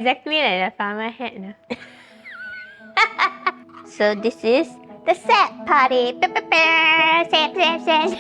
Exactly like the farmer hat. No? So this is the Zaab party. Zaab.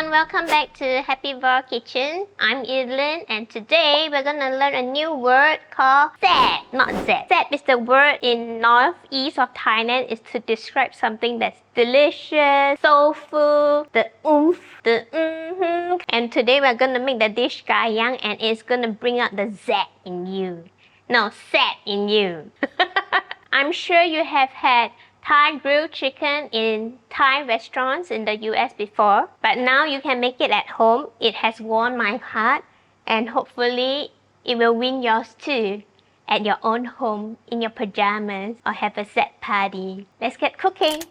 Welcome back to Happy Bar Kitchen. I'm Evelyn and today we're gonna learn a new word called Zaab. Not Zaab. Zaab is the word in northeast of Thailand is to describe something that's delicious, soulful, the oomph, the And today we're gonna make the dish Gai Yang and it's gonna bring out the Zaab in you. No, Zaab in you. I'm sure you have had Thai grilled chicken in Thai restaurants in the US before, but now you can make it at home. It has won my heart and hopefully it will win yours too at your own home, in your pajamas or have a Zaab party. Let's get cooking!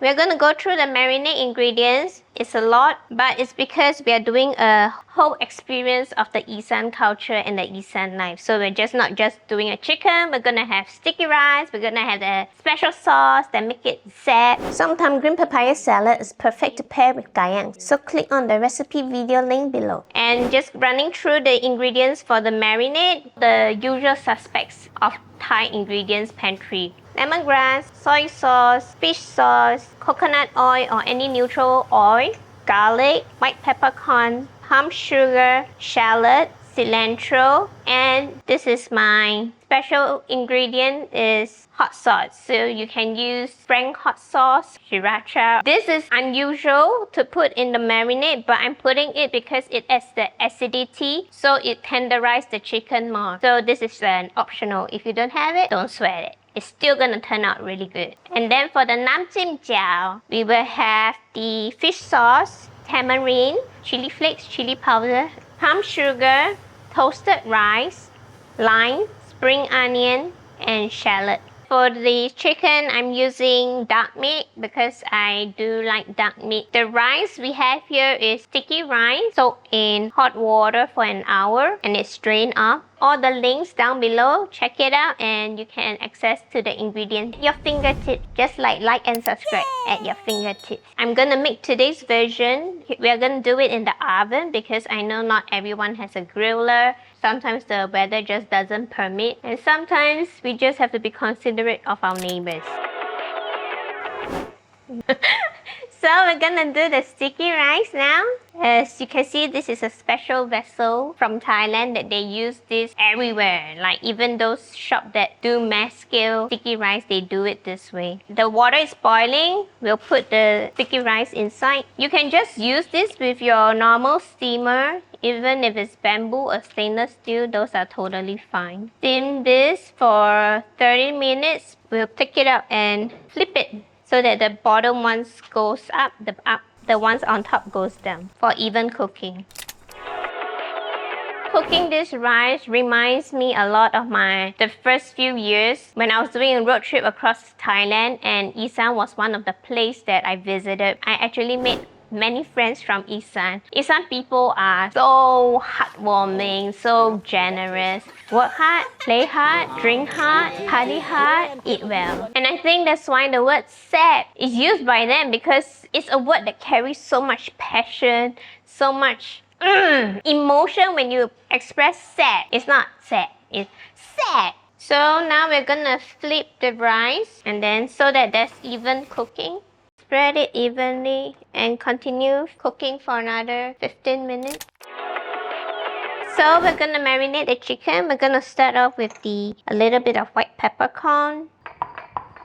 We're gonna go through the marinade ingredients. It's a lot, but it's because we are doing a whole experience of the Isaan culture and the Isaan life. So we're not just doing a chicken, we're gonna have sticky rice, we're gonna have the special sauce that make it Zaab. Sometimes green papaya salad is perfect to pair with Gai Yang. So click on the recipe video link below. And just running through the ingredients for the marinade, the usual suspects of Thai ingredients pantry. Lemongrass, soy sauce, fish sauce, coconut oil or any neutral oil, garlic, white peppercorn, palm sugar, shallot, cilantro, and this is my special ingredient is hot sauce. So you can use Frank hot sauce, sriracha. This is unusual to put in the marinade, but I'm putting it because it adds the acidity, so it tenderizes the chicken more. So this is an optional. If you don't have it, don't sweat it. It's still gonna turn out really good. And then for the Nam Jim Jaew, we will have the fish sauce, tamarind, chili flakes, chili powder, palm sugar, toasted rice, lime, spring onion, and shallot. For the chicken, I'm using dark meat because I do like dark meat. The rice we have here is sticky rice soaked in hot water for an hour and it's strained off. All the links down below, check it out and you can access to the ingredients at your fingertips. Just like and subscribe at your fingertips. I'm gonna make today's version. We are gonna do it in the oven because I know not everyone has a griller. Sometimes the weather just doesn't permit and sometimes we just have to be considerate of our neighbors. So we're gonna do the sticky rice now. As you can see, this is a special vessel from Thailand that they use this everywhere. Like even those shops that do mass scale sticky rice, they do it this way. The water is boiling. We'll put the sticky rice inside. You can just use this with your normal steamer. Even if it's bamboo or stainless steel, those are totally fine. Steam this for 30 minutes. We'll pick it up and flip it so that the bottom ones goes up, the ones on top goes down for even cooking. Cooking this rice reminds me a lot of the first few years when I was doing a road trip across Thailand and Isaan was one of the places that I visited. I actually made many friends from Isaan. Isaan people are so heartwarming, so generous. Work hard, play hard, drink hard, party hard, eat well. And I think that's why the word Zaab is used by them because it's a word that carries so much passion, so much emotion when you express Zaab. It's not sad, it's Zaab. So now we're gonna flip the rice and then so that there's even cooking. Spread it evenly and continue cooking for another 15 minutes. So we're gonna marinate the chicken. We're gonna start off with a little bit of white peppercorn,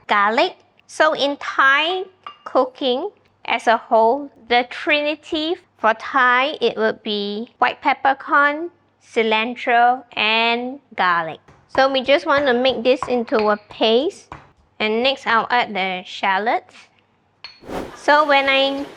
garlic. So in Thai cooking as a whole, the trinity for Thai, it would be white peppercorn, cilantro, and garlic. So we just want to make this into a paste. And next I'll add the shallots. So when I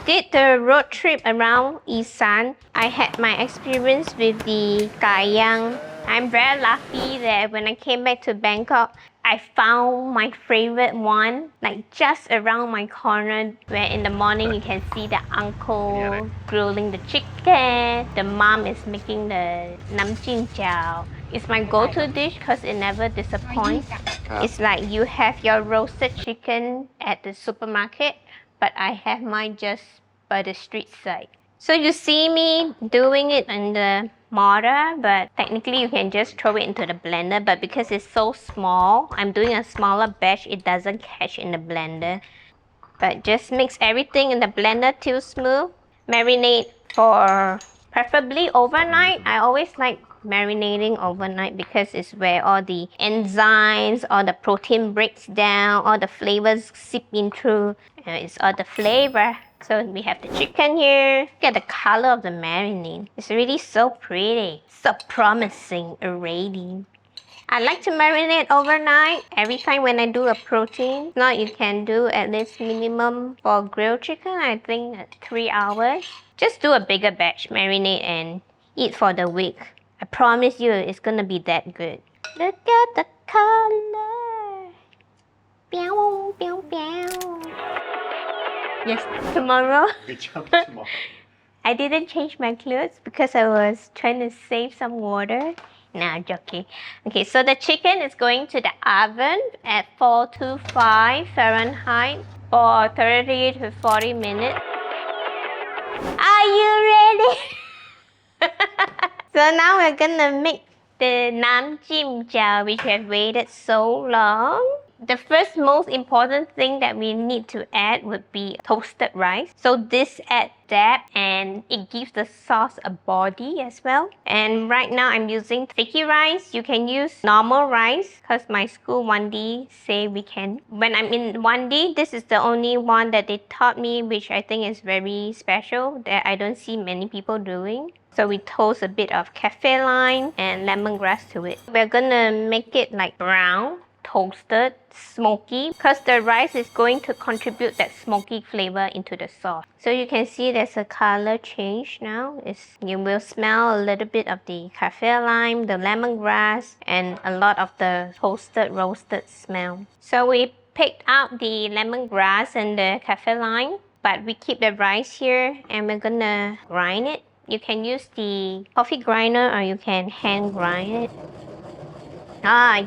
did the road trip around Isaan, I had my experience with the Gai Yang I'm very lucky that when I came back to Bangkok, I found my favorite one, like just around my corner, where in the morning you can see the uncle grilling the chicken, the mom is making the Nam Jim Jaew. It's my go-to dish because it never disappoints. It's like you have your roasted chicken at the supermarket, but I have mine just by the street side. So you see me doing it in the mortar, but technically you can just throw it into the blender, but because it's so small, I'm doing a smaller batch, it doesn't catch in the blender. But just mix everything in the blender till smooth. Marinate for preferably overnight. I always like marinating overnight because it's where all the enzymes, all the protein breaks down, all the flavors seep in through. It's all the flavor. So we have the chicken here. Look at the color of the marinade. It's really so pretty. So promising already. I like to marinate overnight every time when I do a protein. Now you can do at least minimum for grilled chicken, I think 3 hours. Just do a bigger batch, marinate and eat for the week. I promise you it's gonna be that good. Look at the color. Pew, pew, pew. Yes, tomorrow. I didn't change my clothes because I was trying to save some water. Nah, joking. Okay, so the chicken is going to the oven at 425 Fahrenheit for 30 to 40 minutes. Are you ready? So now we're gonna make the Nam Jim Jaew, which we have waited so long. The first most important thing that we need to add would be toasted rice. So this adds depth and it gives the sauce a body as well. And right now I'm using sticky rice. You can use normal rice because my school 1D say we can. When I'm in 1D, this is the only one that they taught me, which I think is very special that I don't see many people doing. So we toast a bit of cafe lime and lemongrass to it. We're gonna make it like brown, toasted, smoky, because the rice is going to contribute that smoky flavor into the sauce. So you can see there's a color change now. You will smell a little bit of the cafe lime, the lemongrass, and a lot of the toasted, roasted smell. So we picked out the lemongrass and the cafe lime, but we keep the rice here and we're gonna grind it. You can use the coffee grinder or you can hand grind it.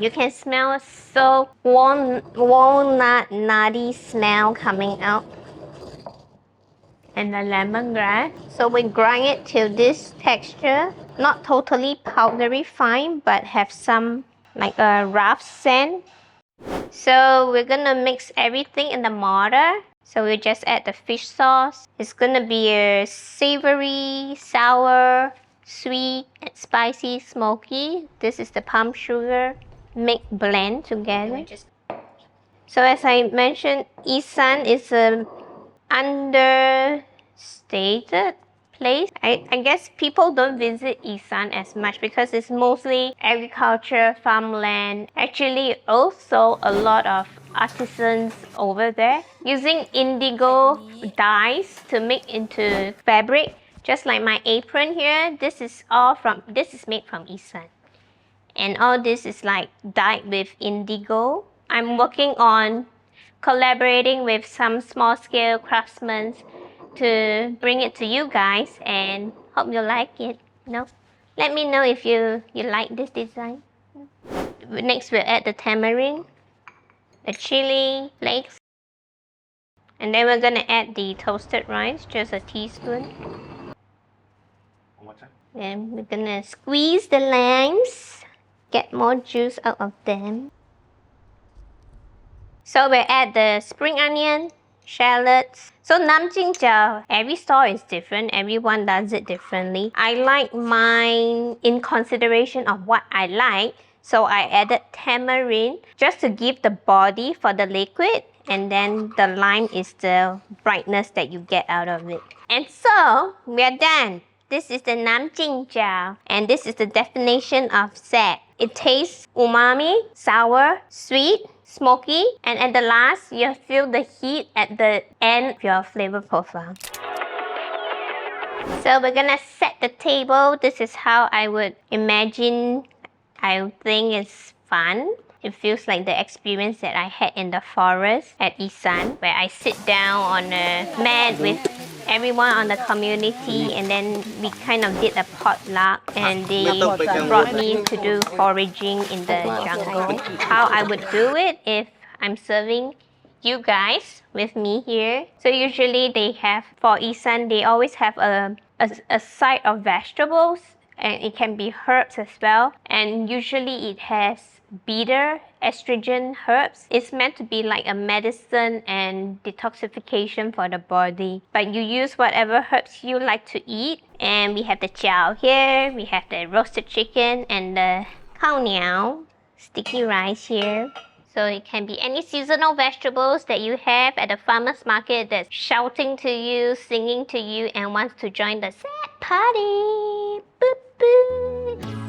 You can smell so walnut nutty smell coming out. And the lemongrass. So we grind it till this texture. Not totally powdery fine, but have some like a rough scent. So we're gonna mix everything in the mortar. So we just add the fish sauce. It's gonna be a savory, sour, sweet, and spicy, smoky. This is the palm sugar. Blend together. So as I mentioned, Isaan is a understated place. I guess people don't visit Isaan as much because it's mostly agriculture, farmland. Actually, also a lot of artisans over there using indigo dyes to make into fabric. Just like my apron here, this is made from Isaan. And all this is like dyed with indigo. I'm working on collaborating with some small-scale craftsmen to bring it to you guys and hope you like it. Let me know if you like this design. Next we'll add the tamarind, the chili flakes, and then we're gonna add the toasted rice, just a teaspoon. Then we're gonna squeeze the limes, get more juice out of them. So we'll add the spring onion, shallots. So Nam Jim Jaew, every store is different. Everyone does it differently. I like mine in consideration of what I like. So I added tamarind just to give the body for the liquid. And then the lime is the brightness that you get out of it. And so we're done. This is the Nam Jim Jaew. And this is the definition of Zaab. It tastes umami, sour, sweet, smoky, and at the last, you feel the heat at the end of your flavor profile. So we're gonna set the table. This is how I would imagine I think it's fun. It feels like the experience that I had in the forest at Isaan, where I sit down on a mat with everyone on the community, and then we kind of did a potluck, and they brought me to do foraging in the jungle. How I would do it if I'm serving you guys with me here. So usually they have, for Isaan, they always have a side of vegetables, and it can be herbs as well. And usually it has bitter estrogen herbs. It's meant to be like a medicine and detoxification for the body. But you use whatever herbs you like to eat. And we have the chow here, we have the roasted chicken, and the khao niao, sticky rice here. So it can be any seasonal vegetables that you have at the farmer's market that's shouting to you, singing to you, and wants to join the sad party. Boop, boop.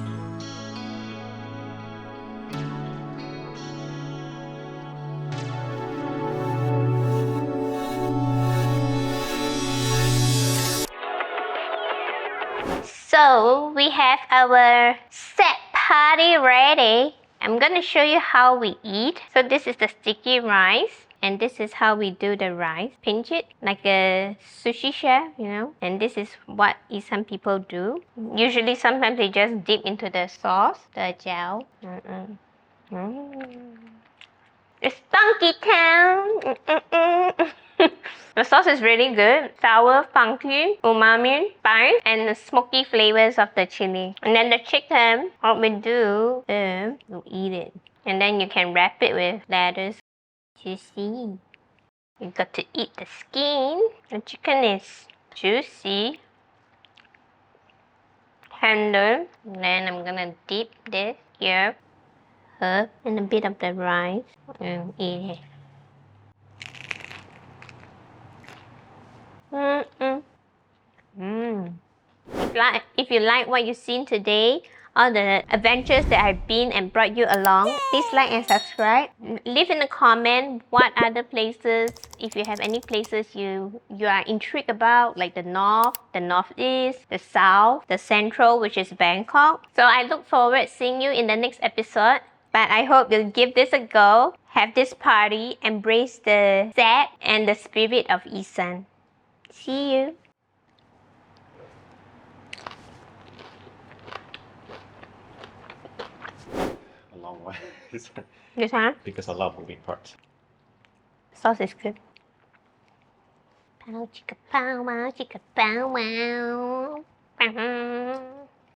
So we have our set party ready. I'm gonna show you how we eat. So this is the sticky rice, and this is how we do the rice. Pinch it like a sushi chef, you know. And this is what some people do. Usually, sometimes they just dip into the sauce, the jiao. It's Funky Town. The sauce is really good. Sour, funky, umami, spice, and the smoky flavors of the chili. And then the chicken, what we do is you eat it. And then you can wrap it with lettuce. Juicy. You got to eat the skin. The chicken is juicy, tender. And then I'm gonna dip this here, herb, and a bit of the rice, and eat it. If you like what you've seen today, all the adventures that I've been and brought you along, please like and subscribe. Leave in a comment what other places, if you have any places you are intrigued about, like the north, the northeast, the south, the central, which is Bangkok. So I look forward seeing you in the next episode. But I hope you'll give this a go, have this party, embrace the Zaab and the spirit of Isaan. See you. A long way. This one? Because I love moving parts. Sauce is good. Pow chicka pow wow chicka pow wow.